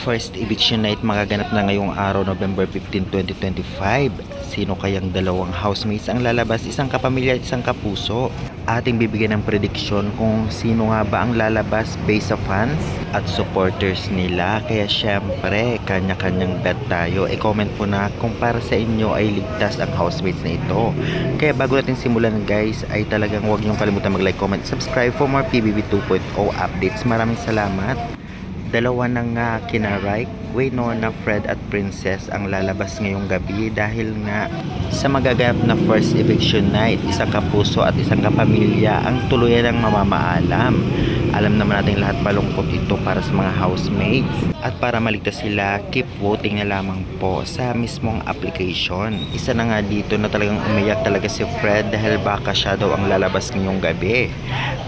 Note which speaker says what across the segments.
Speaker 1: First eviction night magaganap na ngayong araw, November 15, 2025. Sino kayang dalawang housemates ang lalabas, isang kapamilya at isang kapuso? Ating bibigyan ng prediksyon kung sino nga ba ang lalabas based sa fans at supporters nila. Kaya syempre, kanya-kanyang bet tayo. E-comment po na kung para sa inyo ay ligtas ang housemates na ito. Kaya bago natin simulan guys, ay talagang huwag niyong kalimutan mag-like, comment, subscribe for more PBB 2.0 updates. Maraming salamat. Dalawa na nga kina Rike, Waynona, Fred at Princess ang lalabas ngayong gabi dahil nga sa magaganap na first eviction night, isang kapuso at isang kapamilya ang tuluyan ng mamamaalam. Alam naman natin lahat malungkot ito para sa mga housemates at para maligtas sila, keep voting na lamang po sa mismong application. Isa na nga dito na talagang umiyak talaga si Fred dahil baka siya daw ang lalabas ngayong gabi.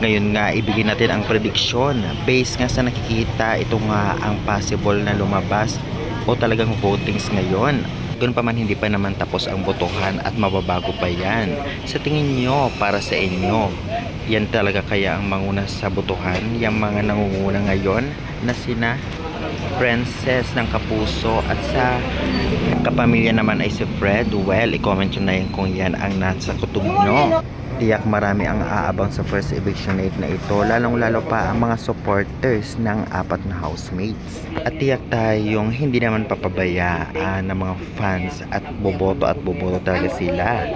Speaker 1: Ngayon nga ibigay natin ang prediksyon based nga sa nakikita, ito nga ang possible na lumabas o talagang votings ngayon. Doon pa man hindi pa naman tapos ang botohan at mababago pa yan. Sa tingin nyo, para sa inyo, yan talaga kaya ang manguna sa botohan? Yung mga nangunguna ngayon na sina Princess ng kapuso at sa kapamilya naman ay si Fred? Well, i-comment nyo na yun kung yan ang nasa kutob nyo. Tiyak marami ang aabang sa first eviction night na ito, lalong-lalo pa ang mga supporters ng apat na housemates. At tiyak tayong hindi naman papabayaan ng mga fans at boboto talaga sila.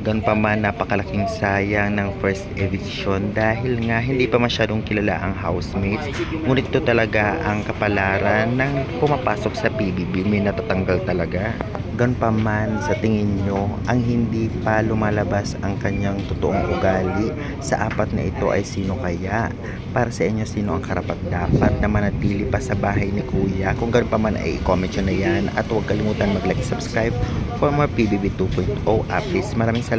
Speaker 1: Gan pa man, napakalaking sayang ng first eviction dahil nga hindi pa masyadong kilala ang housemates. Ngunit ito talaga ang kapalaran ng pumapasok sa PBB, may natatanggal talaga. Gan pa man, sa tingin nyo, ang hindi pa lumalabas ang kanyang totoong ugali sa apat na ito ay sino kaya? Para sa inyo, sino ang karapat dapat na manatili pa sa bahay ni Kuya? Kung gan pa man ay i-comment nyo na yan at huwag kalimutan mag-like, subscribe for more PBB 2.0 updates. Maraming salamat.